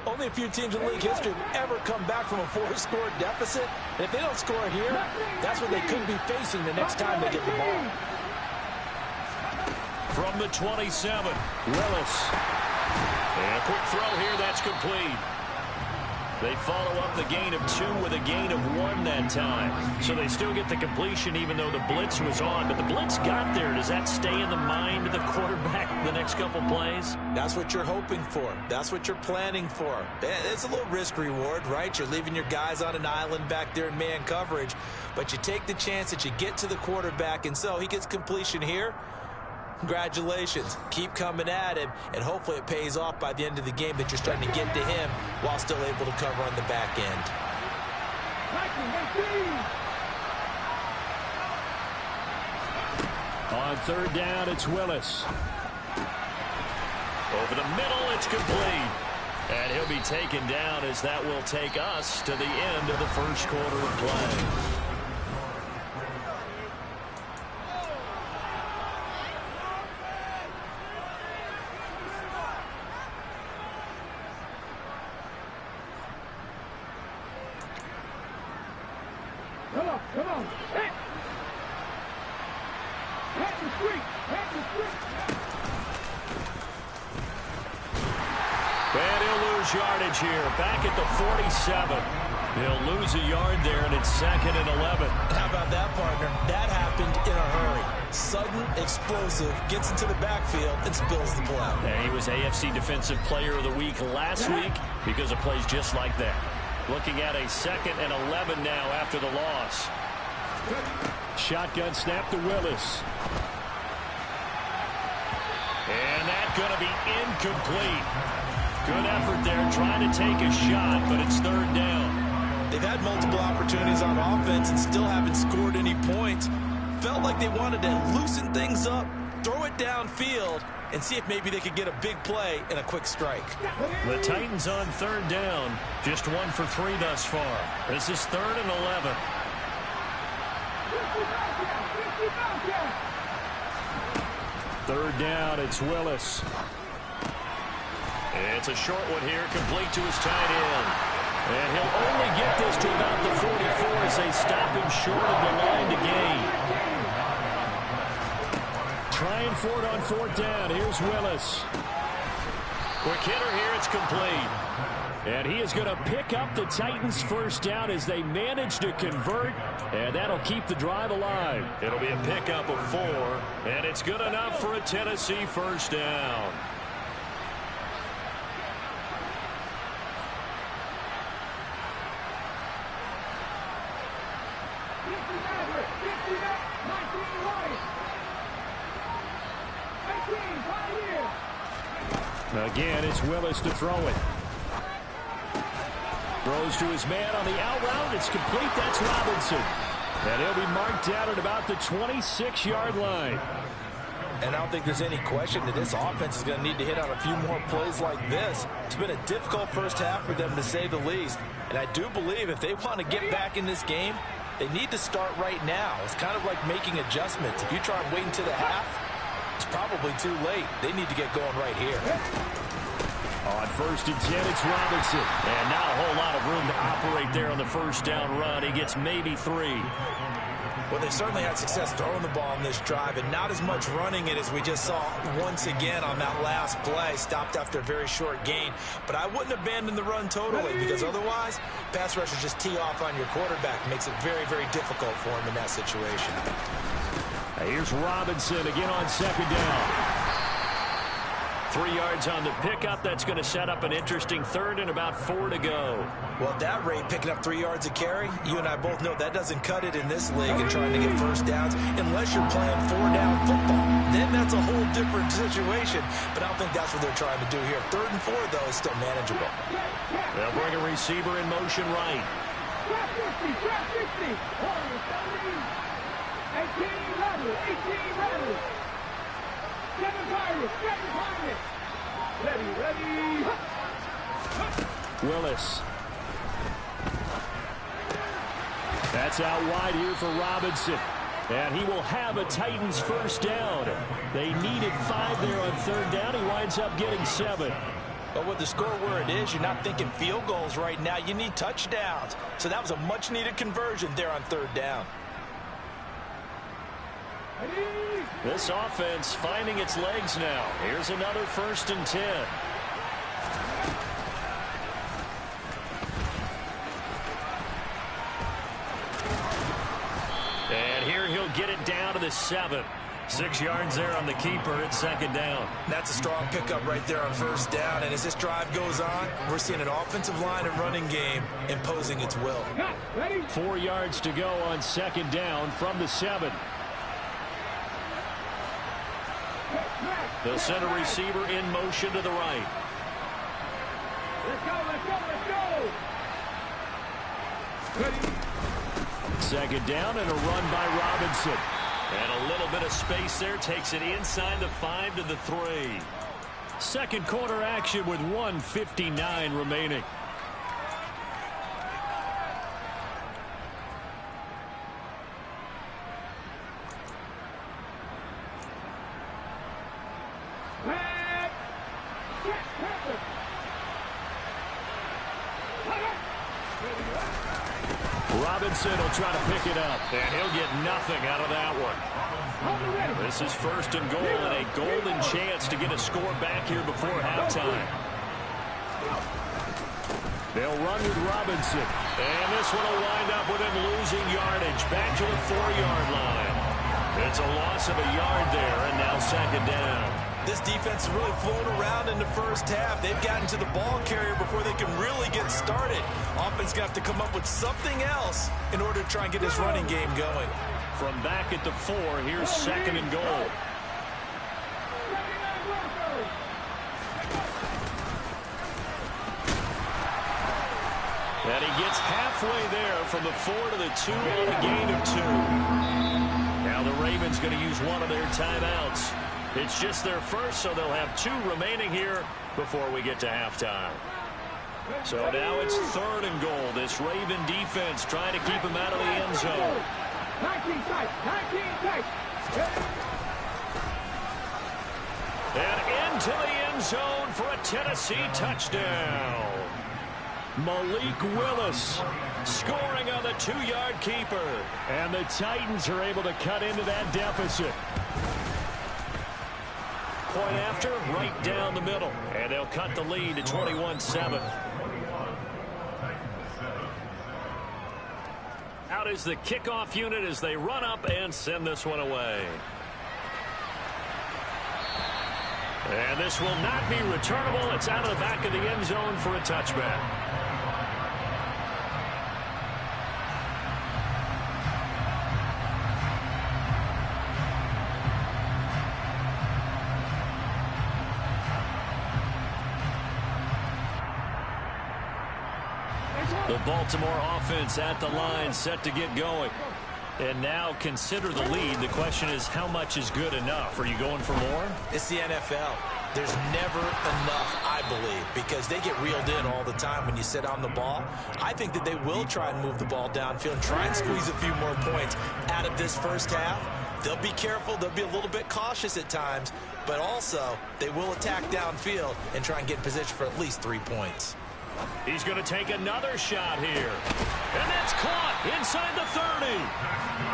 Only a few teams in league history have ever come back from a 4-score deficit. And if they don't score here, that's what they could be facing the next time they get the ball. From the 27, Willis. And a quick throw here, that's complete. They follow up the gain of 2 with a gain of 1 that time. So they still get the completion even though the blitz was on. But the blitz got there. Does that stay in the mind of the quarterback the next couple plays? That's what you're hoping for. That's what you're planning for. It's a little risk reward, right? You're leaving your guys on an island back there in man coverage. But you take the chance that you get to the quarterback, and so he gets completion here. Congratulations. Keep coming at him, and hopefully it pays off by the end of the game that you're starting to get to him while still able to cover on the back end. On third down, it's Willis. Over the middle, it's complete. And he'll be taken down as that will take us to the end of the first quarter of play. Come on. Hit the street. And he'll lose yardage here. Back at the 47. He'll lose a yard there, and it's 2nd and 11. How about that, partner? That happened in a hurry. Sudden, explosive, gets into the backfield, and spills the play. And he was AFC Defensive Player of the Week last week because of plays just like that. Looking at a 2nd and 11 now after the loss. Shotgun snap to Willis. And that's going to be incomplete. Good effort there trying to take a shot, but it's 3rd down. They've had multiple opportunities on offense and still haven't scored any points. Felt like they wanted to loosen things up, throw it downfield, and see if maybe they could get a big play and a quick strike. The Titans on 3rd down. Just 1 for 3 thus far. This is 3rd and 11. Third down, it's Willis. It's a short one here, complete to his tight end. And he'll only get this to about the 44 as they stop him short of the line to gain. Trying for it on 4th down. Here's Willis. Quick hitter here, it's complete. And he is going to pick up the Titans' 1st down as they manage to convert, and that'll keep the drive alive. It'll be a pickup of 4, and it's good enough for a Tennessee 1st down. Again, it's Willis to throw it. Throws to his man on the out route. It's complete. That's Robinson. And he'll be marked down at about the 26-yard line. And I don't think there's any question that this offense is going to need to hit on a few more plays like this. It's been a difficult first half for them, to say the least. And I do believe if they want to get back in this game, they need to start right now. It's kind of like making adjustments. If you try and wait until the half, it's probably too late. They need to get going right here. On 1st and 10, it's Robinson. And not a whole lot of room to operate there on the 1st down run. He gets maybe 3. Well, they certainly had success throwing the ball on this drive, and not as much running it as we just saw once again on that last play. Stopped after a very short gain. But I wouldn't abandon the run totally, because otherwise, pass rushers just tee off on your quarterback. Makes it very, very difficult for him in that situation. Here's Robinson again on 2nd down. 3 yards on the pickup. That's going to set up an interesting 3rd and about 4 to go. Well, at that rate, picking up 3 yards a carry, you and I both know that doesn't cut it in this league and trying to get 1st downs unless you're playing 4-down football. Then that's a whole different situation, but I don't think that's what they're trying to do here. 3rd and 4, though, is still manageable. They'll bring a receiver in motion right. 18 runners. Ready. Willis. That's out wide here for Robinson. And he will have a Titans 1st down. They needed 5 there on 3rd down. He winds up getting 7. But with the score where it is, you're not thinking field goals right now. You need touchdowns. So that was a much-needed conversion there on 3rd down. This offense finding its legs now. Here's another 1st and 10. And here he'll get it down to the 7. 6 yards there on the keeper at 2nd down. That's a strong pickup right there on 1st down. And as this drive goes on, we're seeing an offensive line and running game imposing its will. 4 yards to go on 2nd down from the 7. They'll send a receiver in motion to the right. Let's go, let's go, let's go. 2nd down and a run by Robinson. And a little bit of space there takes it inside the 5 to the 3. 2nd quarter action with 1:59 remaining. Robinson will try to pick it up, and he'll get nothing out of that one. This is 1st and goal, and a golden chance to get a score back here before halftime. They'll run with Robinson, and this one will wind up with him losing yardage back to the 4-yard line. It's a loss of a yard there, and now 2nd down. This defense is really flown around in the 1st half. They've gotten to the ball carrier before they can really get started. Offense going to have to come up with something else in order to try and get this running game going. From back at the 4, here's 2nd and goal. And he gets halfway there from the 4 to the 2 on a gain of 2. Now the Ravens going to use one of their timeouts. It's just their first, so they'll have 2 remaining here before we get to halftime. So now it's 3rd and goal. This Raven defense trying to keep him out of the end zone. 19 tight, 19 tight. And into the end zone for a Tennessee touchdown. Malik Willis scoring on the 2-yard keeper. And the Titans are able to cut into that deficit. Point after, right down the middle. And they'll cut the lead to 21-7. Out is the kickoff unit as they run up and send this one away. And this will not be returnable. It's out of the back of the end zone for a touchback. The Baltimore offense at the line, set to get going. And now consider the lead. The question is, how much is good enough? Are you going for more? It's the NFL. There's never enough, I believe, because they get reeled in all the time when you sit on the ball. I think that they will try and move the ball downfield and try and squeeze a few more points out of this 1st half. They'll be careful. They'll be a little bit cautious at times, but also they will attack downfield and try and get in position for at least 3 points. He's going to take another shot here. And that's caught inside the 30.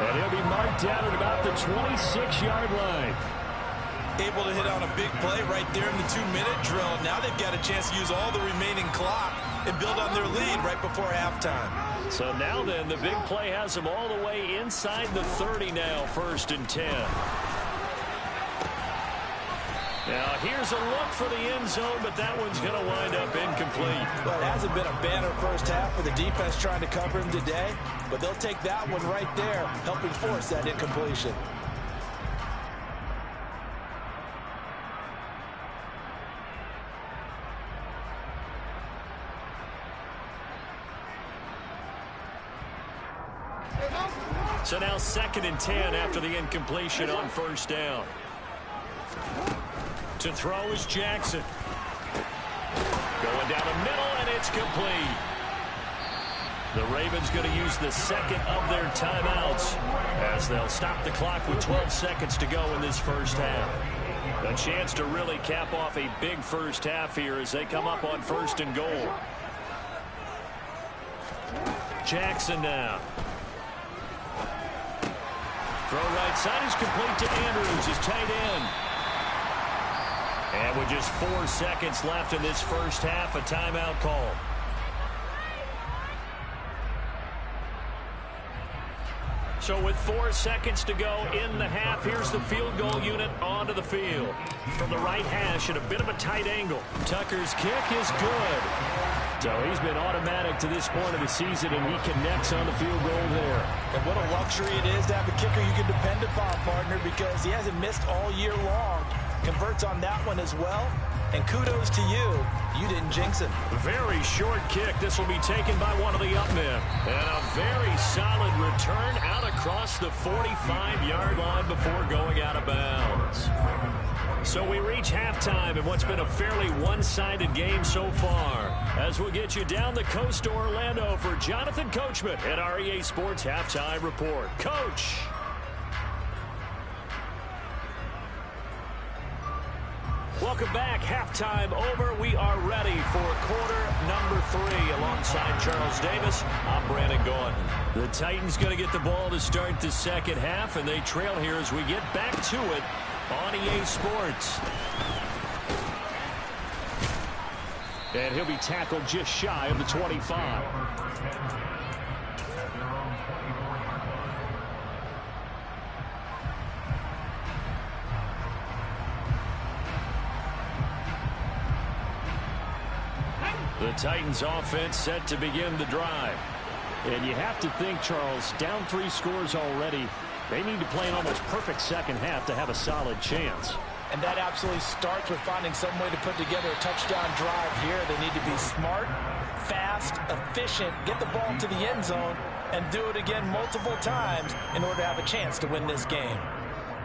And he'll be marked down at about the 26-yard line. Able to hit on a big play right there in the 2-minute drill. Now they've got a chance to use all the remaining clock and build on their lead right before halftime. So now then, the big play has them all the way inside the 30 now, 1st and 10. Now, here's a look for the end zone, but that one's going to wind up incomplete. Well, it hasn't been a banner 1st half for the defense trying to cover him today, but they'll take that one right there, helping force that incompletion. So now 2nd and 10 after the incompletion on 1st down. To throw is Jackson. Going down the middle, and it's complete. The Ravens going to use the 2nd of their timeouts as they'll stop the clock with 12 seconds to go in this 1st half. A chance to really cap off a big first half here as they come up on 1st and goal. Jackson now. Throw right side is complete to Andrews, his tight end. And with just 4 seconds left in this first half, a timeout call. So with 4 seconds to go in the half, here's the field goal unit onto the field. From the right hash at a bit of a tight angle. Tucker's kick is good. So he's been automatic to this point of the season, and he connects on the field goal there. And what a luxury it is to have a kicker you can depend upon, partner, because he hasn't missed all year long. Converts on that one as well. And kudos to you. You didn't jinx him. Very short kick. This will be taken by one of the up men. And a very solid return out across the 45-yard line before going out of bounds. So we reach halftime in what's been a fairly one-sided game so far. As we'll get you down the coast to Orlando for Jonathan Coachman at our EA Sports Halftime Report. Coach. Welcome back. Halftime over. We are ready for quarter number 3 alongside Charles Davis. I'm Brandon Gordon. The Titans going to get the ball to start the second half, and they trail here as we get back to it on EA Sports. And he'll be tackled just shy of the 25. The Titans offense set to begin the drive. And you have to think, Charles, down 3 scores already. They need to play an almost perfect second half to have a solid chance. And that absolutely starts with finding some way to put together a touchdown drive here. They need to be smart, fast, efficient, get the ball to the end zone, and do it again multiple times in order to have a chance to win this game.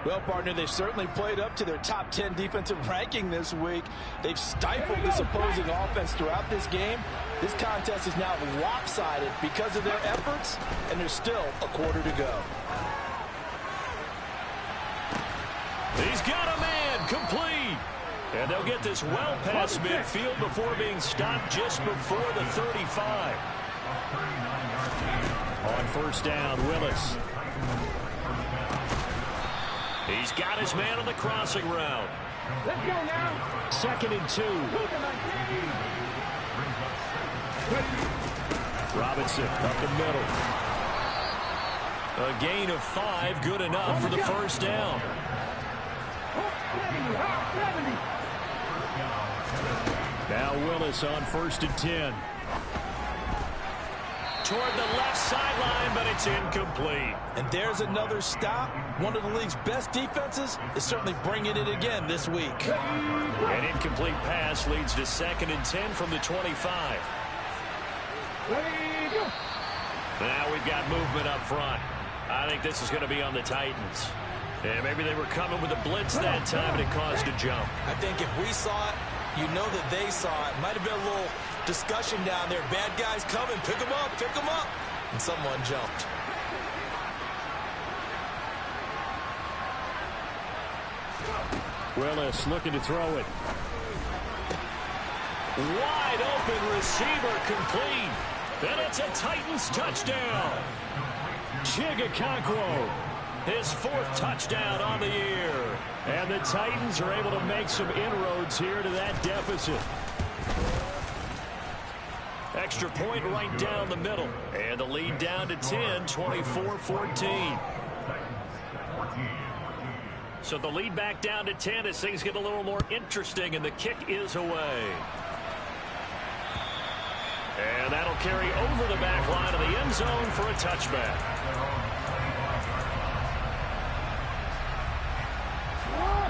Well, partner, they've certainly played up to their top 10 defensive ranking this week. They've stifled this opposing offense throughout this game. This contest is now lopsided because of their efforts, and there's still a quarter to go. He's got a man, complete. And they'll get this well past midfield before being stopped just before the 35. On first down, Willis. He's got his man on the crossing route. Let's go now. 2nd and 2. Robinson up the middle. A gain of 5, good enough for the first down. Now Willis on 1st and 10. Toward the left sideline, but it's incomplete. And there's another stop. One of the league's best defenses is certainly bringing it again this week. An incomplete pass leads to 2nd and 10 from the 25. Now we've got movement up front. I think this is going to be on the Titans. And maybe they were coming with a blitz that time, and it caused a jump. I think if we saw it, you know that they saw it. Might have been a little discussion down there. Bad guys coming. Pick them up. Pick them up. And someone jumped. Willis looking to throw it. Wide open receiver, complete. And it's a Titans touchdown. Chigakonkwo, his 4th touchdown on the year. And the Titans are able to make some inroads here to that deficit. Extra point right down the middle. And the lead down to 10, 24-14. So the lead back down to 10 as things get a little more interesting, and the kick is away. And that'll carry over the back line of the end zone for a touchback.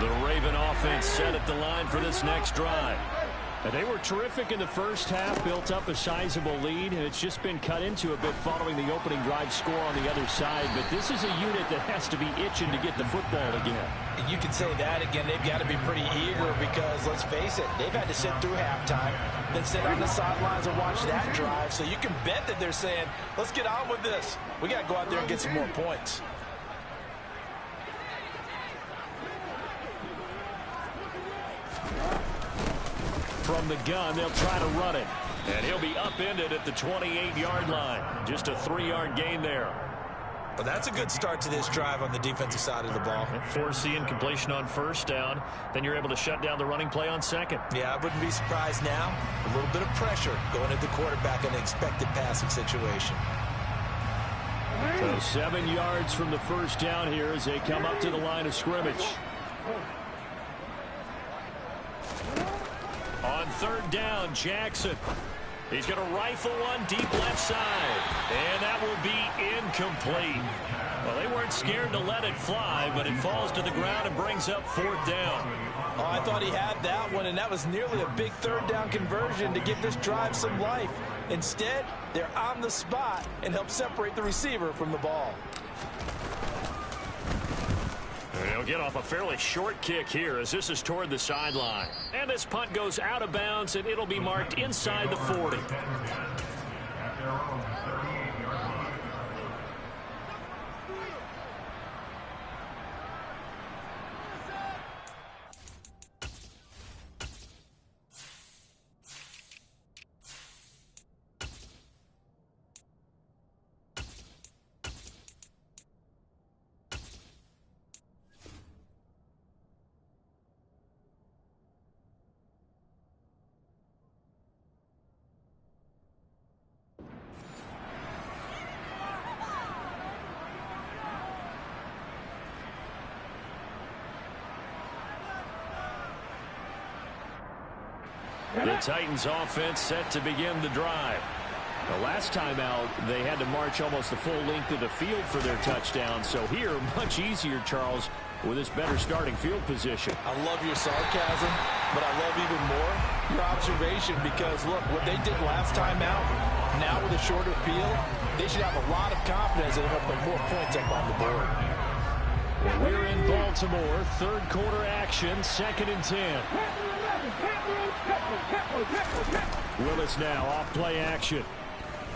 The Raven offense set at the line for this next drive. And they were terrific in the first half, built up a sizable lead, and it's just been cut into a bit following the opening drive score on the other side. But this is a unit that has to be itching to get the football again. And you can say that again. They've got to be pretty eager because, let's face it, they've had to sit through halftime, then sit on the sidelines and watch that drive. So you can bet that they're saying, let's get on with this. We got to go out there and get some more points. from the gun. They'll try to run it. And he'll be upended at the 28-yard line. Just a 3-yard gain there. Well, that's a good start to this drive on the defensive side of the ball. Forcing completion on first down. Then you're able to shut down the running play on second. Yeah, I wouldn't be surprised now. A little bit of pressure going at the quarterback in an expected passing situation. So 7 yards from the first down here as they come up to the line of scrimmage. On third down, Jackson. He's going to rifle one deep left side. And that will be incomplete. Well, they weren't scared to let it fly, but it falls to the ground and brings up fourth down. Oh, I thought he had that one, and that was nearly a big third down conversion to give this drive some life. Instead, they're on the spot and help separate the receiver from the ball. They'll get off a fairly short kick here as this is toward the sideline. And this punt goes out of bounds, and it'll be marked inside the 40. The Titans offense set to begin the drive. The last time out, they had to march almost the full length of the field for their touchdown. So here, much easier, Charles, with this better starting field position. I love your sarcasm, but I love even more your observation because, look, what they did last time out, now with a shorter field, they should have a lot of confidence and help put more points up on the board. Well, we're in Baltimore, third quarter action, 2nd and 10. Willis now off play action.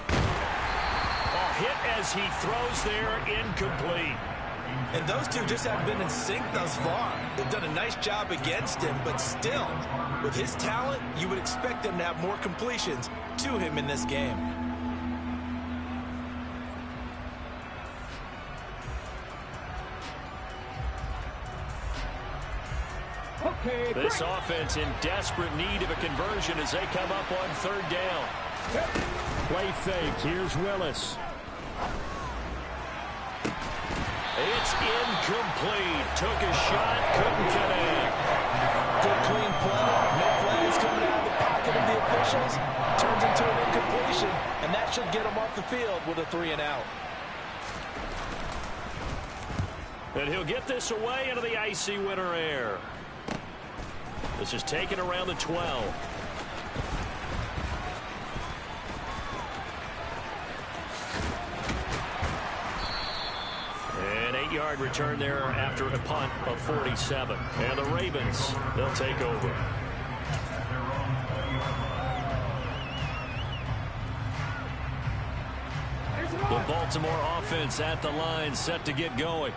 A hit as he throws there, incomplete. And those two just haven't been in sync thus far. They've done a nice job against him, but still, with his talent, you would expect them to have more completions to him in this game. This offense in desperate need of a conversion as they come up on third down. Play fake. Here's Willis. It's incomplete. Took a shot, couldn't connect. Good clean play. No flags coming out of the pocket of the officials. Turns into an incompletion, and that should get him off the field with a 3-and-out. And he'll get this away into the icy winter air. This is taken around the 12. An 8-yard return there after a punt of 47. And the Ravens, they'll take over. The Baltimore offense at the line set to get going.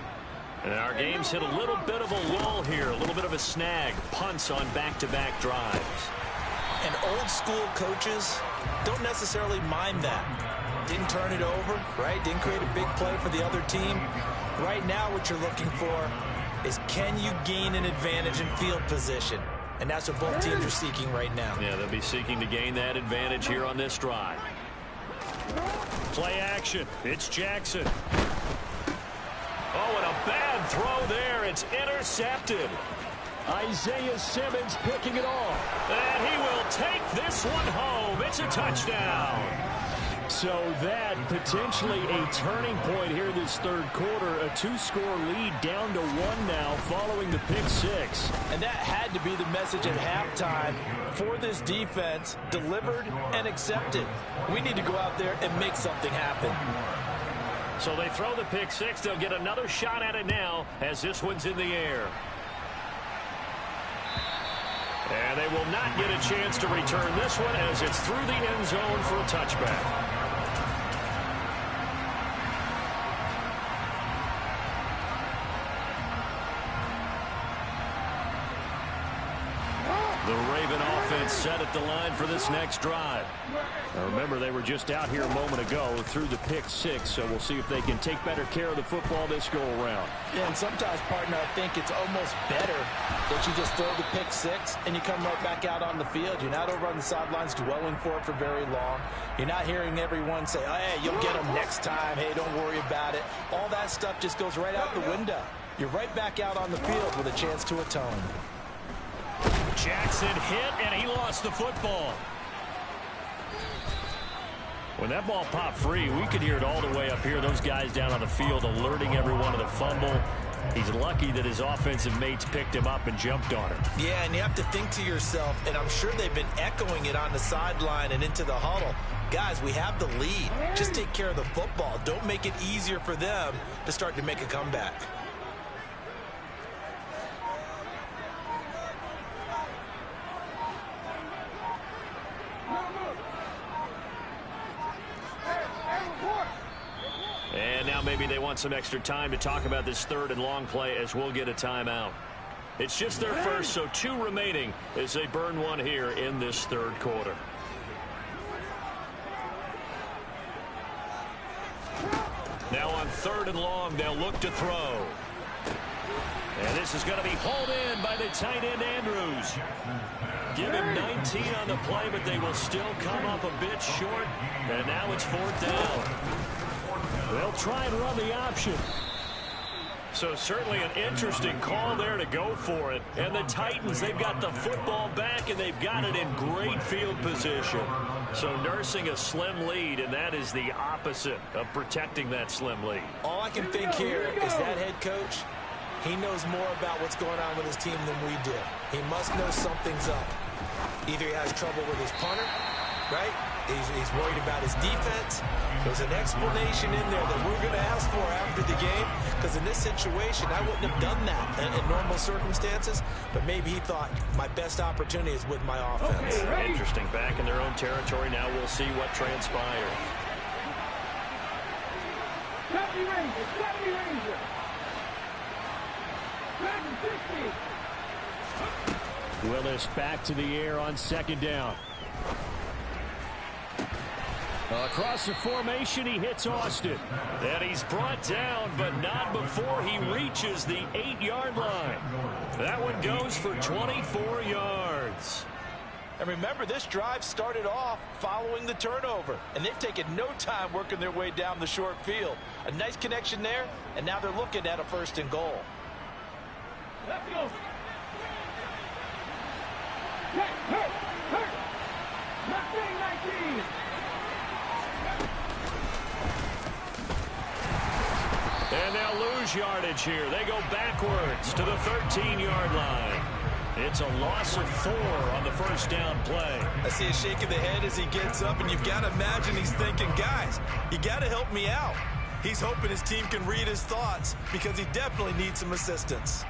And our game's hit a little bit of a lull here, a little bit of a snag. Punts on back-to-back drives. And old-school coaches don't necessarily mind that. Didn't turn it over, right? Didn't create a big play for the other team. Right now what you're looking for is can you gain an advantage in field position? And that's what both teams are seeking right now. Yeah, they'll be seeking to gain that advantage here on this drive. Play action. It's Jackson. Oh, and a bad throw there. It's intercepted. Isaiah Simmons picking it off. And he will take this one home. It's a touchdown. So that potentially a turning point here this third quarter. A 2-score lead down to 1 now following the pick 6. And that had to be the message at halftime for this defense. Delivered and accepted. We need to go out there and make something happen. So they throw the pick 6. They'll get another shot at it now as this one's in the air. And they will not get a chance to return this one as it's through the end zone for a touchback. The Raven offense set at the line for this next drive. Now remember, they were just out here a moment ago through the pick six, so we'll see if they can take better care of the football this go around. Yeah, and sometimes, partner, I think it's almost better that you just throw the pick six and you come right back out on the field. You're not over on the sidelines dwelling for it for very long. You're not hearing everyone say, oh, hey, you'll get them next time. Hey, don't worry about it. All that stuff just goes right out the window. You're right back out on the field with a chance to atone. Jackson hit, and he lost the football. When that ball popped free, we could hear it all the way up here. Those guys down on the field alerting everyone of the fumble. He's lucky that his offensive mates picked him up and jumped on him. Yeah, and you have to think to yourself, and I'm sure they've been echoing it on the sideline and into the huddle. Guys, we have the lead. Just take care of the football. Don't make it easier for them to start to make a comeback. And now maybe they want some extra time to talk about this third and long play as we'll get a timeout. It's just their first, so 2 remaining as they burn one here in this third quarter. Now on 3rd and long, they'll look to throw. And this is going to be hauled in by the tight end Andrews. Give him 19 on the play, but they will still come up a bit short. And now it's 4th down. They'll try and run the option. So certainly an interesting call there to go for it. And the Titans, they've got the football back, and they've got it in great field position. So nursing a slim lead, and that is the opposite of protecting that slim lead. All I can think here is that head coach, he knows more about what's going on with his team than we do. He must know something's up. Either he has trouble with his punter, right? He's worried about his defense. There's an explanation in there that we're going to ask for after the game, because in this situation, I wouldn't have done that in normal circumstances, but maybe he thought my best opportunity is with my offense. Interesting. Back in their own territory. Now we'll see what transpires. Willis back to the air on 2nd down. Across the formation, he hits Austin. And he's brought down, but not before he reaches the 8-yard line. That one goes for 24 yards. And remember, this drive started off following the turnover, and they've taken no time working their way down the short field. A nice connection there, and now they're looking at a 1st and goal. Let's go. And they'll lose yardage here. They go backwards to the 13-yard line. It's a loss of 4 on the 1st down play. I see a shake of the head as he gets up, and you've got to imagine he's thinking, guys, you got to help me out. He's hoping his team can read his thoughts because he definitely needs some assistance.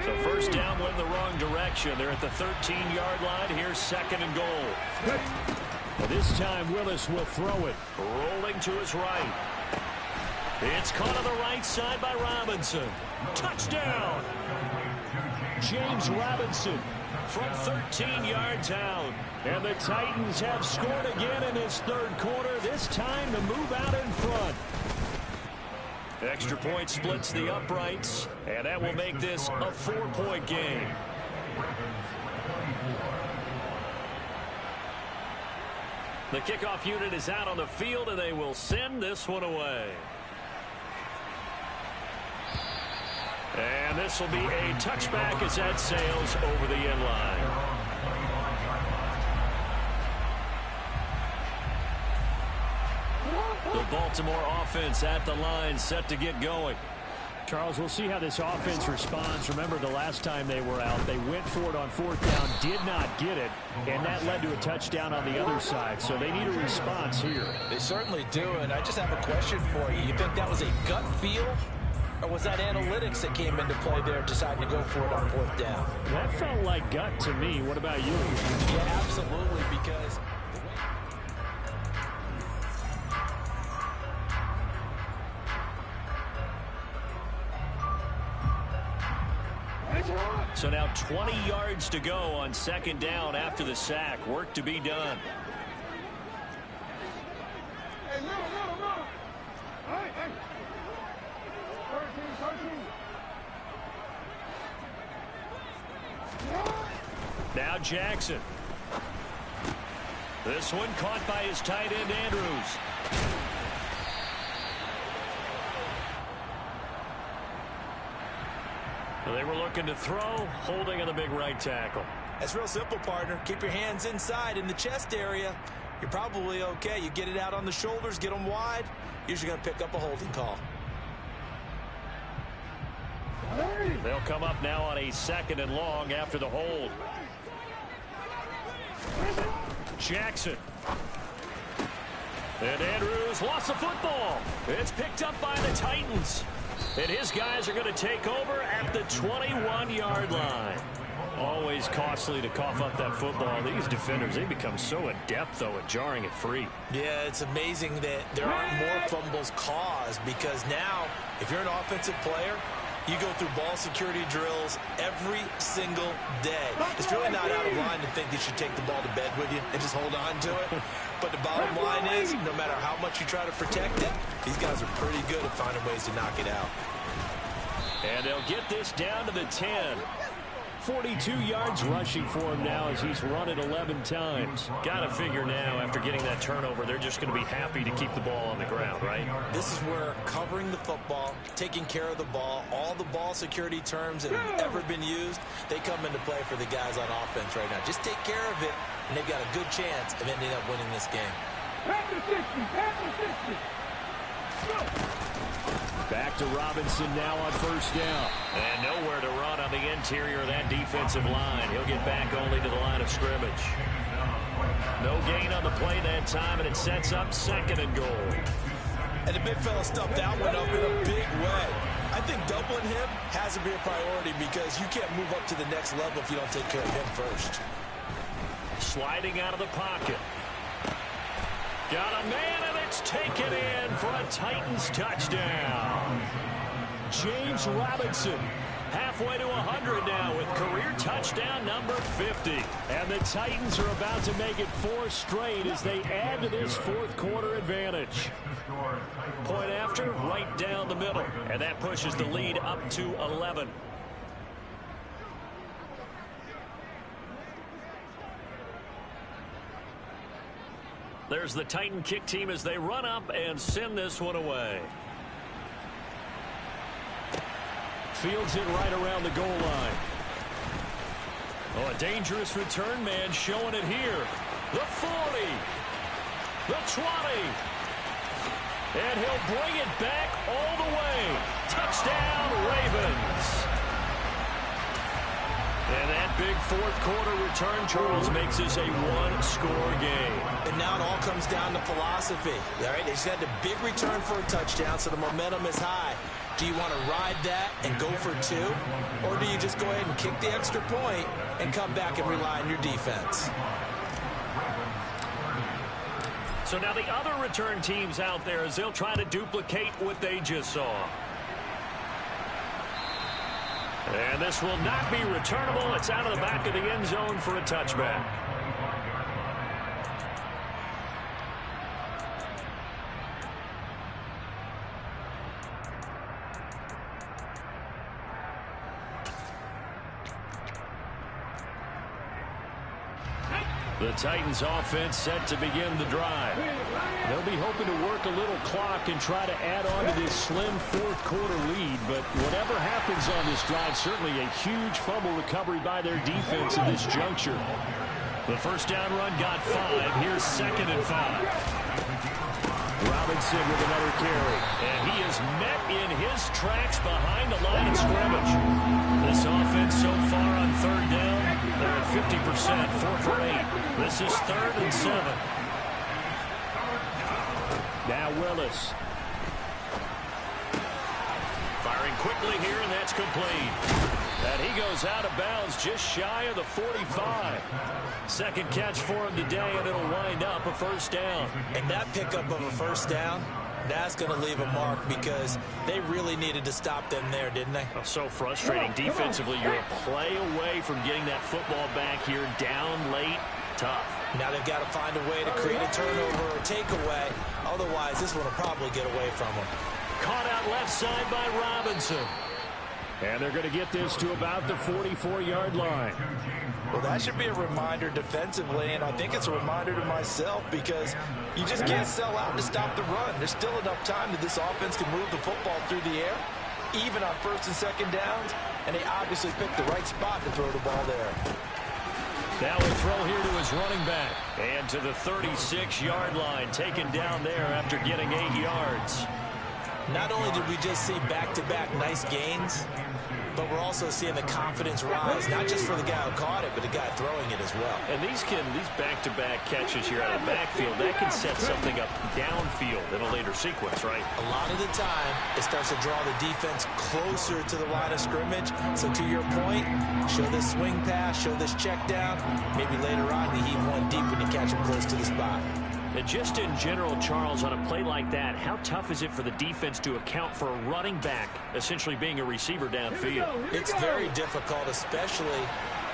So 1st down went in the wrong direction. They're at the 13-yard line. Here's 2nd and goal. This time Willis will throw it. Rolling to his right. It's caught on the right side by Robinson. Touchdown! James Robinson from 13 yards out. And the Titans have scored again in this 3rd quarter. This time to move out in front. Extra point splits the uprights, and that will make this a 4-point game. The kickoff unit is out on the field, and they will send this one away. And this will be a touchback as that sails over the end line. The Baltimore offense at the line, set to get going. Charles, we'll see how this offense responds. Remember, the last time they were out, they went for it on 4th down, did not get it, and that led to a touchdown on the other side. So they need a response here. They certainly do, and I just have a question for you. You think that was a gut feel, or was that analytics that came into play there deciding to go for it on 4th down? That felt like gut to me. What about you? Yeah, absolutely, because So now 20 yards to go on second down after the sack. Work to be done. Hey, middle. All right, hey. 13. Now Jackson. This one caught by his tight end, Andrews. They were looking to throw, holding on the big right tackle. That's real simple, partner. Keep your hands inside in the chest area. You're probably okay. You get it out on the shoulders, get them wide. Usually going to pick up a holding call. They'll come up now on a 2nd and long after the hold. Jackson. And Andrews lost the football. It's picked up by the Titans. And his guys are going to take over at the 21-yard line. Always costly to cough up that football. These defenders, they become so adept, though, at jarring it free. Yeah, it's amazing that there aren't more fumbles caused, because now, if you're an offensive player, you go through ball security drills every single day. It's really not out of line to think you should take the ball to bed with you and just hold on to it. But the bottom line is, no matter how much you try to protect it, these guys are pretty good at finding ways to knock it out. And they'll get this down to the 10. 42 yards rushing for him now as he's run it 11 times. Got to figure now, after getting that turnover, they're just going to be happy to keep the ball on the ground, right? This is where covering the football, taking care of the ball, all the ball security terms that have ever been used, they come into play for the guys on offense right now. Just take care of it, and they've got a good chance of ending up winning this game. Back to 60. Back to Robinson now on 1st down. And nowhere to run on the interior of that defensive line. He'll get back only to the line of scrimmage. No gain on the play that time, and it sets up 2nd and goal. And the big fella stuffed that one up in a big way. I think doubling him has to be a priority, because you can't move up to the next level if you don't take care of him first. Sliding out of the pocket. Got a man, and it's taken in for a Titans touchdown. James Robinson, halfway to 100 now with career touchdown number 50. And the Titans are about to make it 4 straight as they add to this 4th quarter advantage. Point after, right down the middle. And that pushes the lead up to 11. There's the Titan kick team as they run up and send this one away. Fields it right around the goal line. Oh, a dangerous return man showing it here. The 40. The 20. And he'll bring it back all the way. Touchdown, Ravens. And that big 4th quarter return, Charles, makes this a 1-score game. And now it all comes down to philosophy. All right, they just had a big return for a touchdown, so the momentum is high. Do you want to ride that and go for 2? Or do you just go ahead and kick the extra point and come back and rely on your defense? So now the other return teams out there, as they'll try to duplicate what they just saw. And this will not be returnable. It's out of the back of the end zone for a touchback. The Titans offense set to begin the drive. They'll be hoping to work a little clock and try to add on to this slim 4th quarter lead. But whatever happens on this drive, certainly a huge fumble recovery by their defense at this juncture. The first down run got 5. Here's 2nd and 5. Robinson with another carry. And he is met in his tracks behind the line of scrimmage. This offense so far on 3rd down, they're at 50%, 4 for 8. This is 3rd and 7. Now Willis. Firing quickly here, and that's complete. And he goes out of bounds just shy of the 45. 2nd catch for him today, and it'll wind up a 1st down. And that pickup of a 1st down That's going to leave a mark because they really needed to stop them there, didn't they? Oh, so frustrating. Defensively, you're a play away from getting that football back here, down late. Tough. Now they've got to find a way to create a turnover or a takeaway. Otherwise, this one will probably get away from them. Caught out left side by Robinson. And they're going to get this to about the 44-yard line. Well, that should be a reminder defensively, and I think it's a reminder to myself because you just can't sell out to stop the run. There's still enough time that this offense can move the football through the air, even on first and second downs, and they obviously picked the right spot to throw the ball there. Now a throw here to his running back. And to the 36-yard line, taken down there after getting 8 yards. Not only did we just see back-to-back nice gains, but we're also seeing the confidence rise, not just for the guy who caught it, but the guy throwing it as well. And these back-to-back catches here out of the backfield, that can set something up downfield in a later sequence, right? A lot of the time, it starts to draw the defense closer to the line of scrimmage. So to your point, show this swing pass, show this check down. Maybe later on you heave one deep when you catch him close to the spot. And just in general, Charles, on a play like that, how tough is it for the defense to account for a running back essentially being a receiver downfield? It's very difficult, especially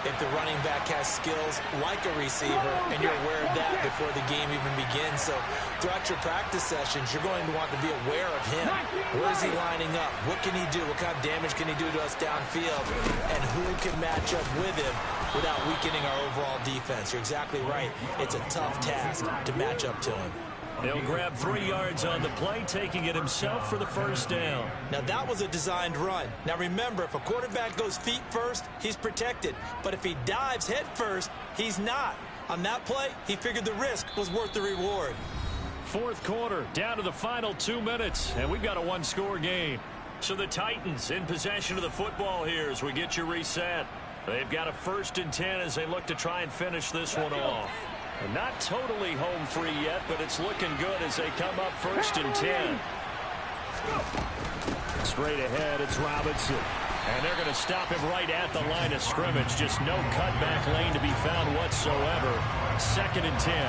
if the running back has skills like a receiver, and you're aware of that before the game even begins. So throughout your practice sessions, you're going to want to be aware of him. Where is he lining up? What can he do? What kind of damage can he do to us downfield? And who can match up with him without weakening our overall defense? You're exactly right. It's a tough task to match up to him. He'll grab 3 yards on the play, taking it himself for the first down. Now, that was a designed run. Now, remember, if a quarterback goes feet first, he's protected. But if he dives head first, he's not. On that play, he figured the risk was worth the reward. Fourth quarter, down to the final 2 minutes, and we've got a one-score game. So the Titans in possession of the football here as we get you reset. They've got a 1st and 10 as they look to try and finish this one off. Not totally home free yet, but it's looking good as they come up 1st and 10. Straight ahead, it's Robinson. And they're going to stop him right at the line of scrimmage. Just no cutback lane to be found whatsoever. 2nd and 10.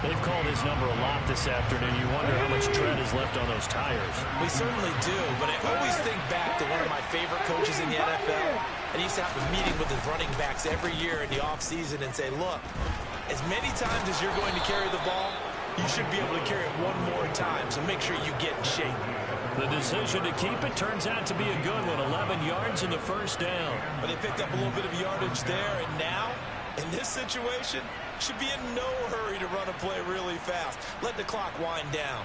They've called his number a lot this afternoon. You wonder how much tread is left on those tires. We certainly do, but I always think back to one of my favorite coaches in the NFL. And he used to have a meeting with his running backs every year in the offseason and say, look, as many times as you're going to carry the ball, you should be able to carry it one more time, so make sure you get in shape. The decision to keep it turns out to be a good one, 11 yards in the first down. But they picked up a little bit of yardage there, and now, in this situation, should be in no hurry to run a play really fast. Let the clock wind down.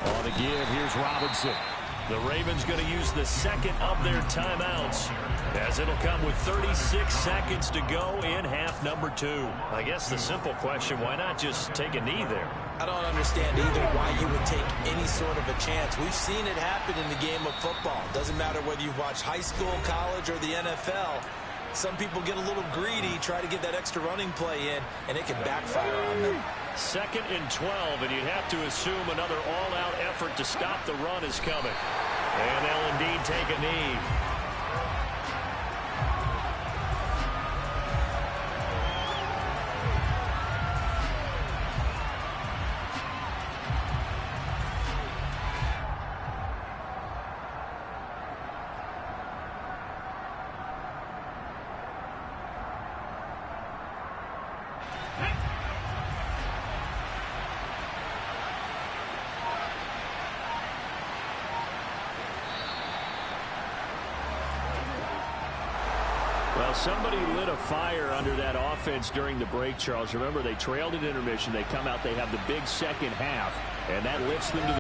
On the give, here's Robinson. The Ravens going to use the second of their timeouts as it'll come with 36 seconds to go in half number 2. I guess the simple question, why not just take a knee there? I don't understand either why you would take any sort of a chance. We've seen it happen in the game of football. Doesn't matter whether you've watched high school, college, or the NFL. Some people get a little greedy, try to get that extra running play in, and it can backfire on them. 2nd and 12, and you'd have to assume another all-out effort to stop the run is coming. And they'll indeed take a knee. Well, somebody lit a fire under that offense during the break, Charles. Remember, they trailed at intermission. They come out, they have the big second half, and that lifts them to the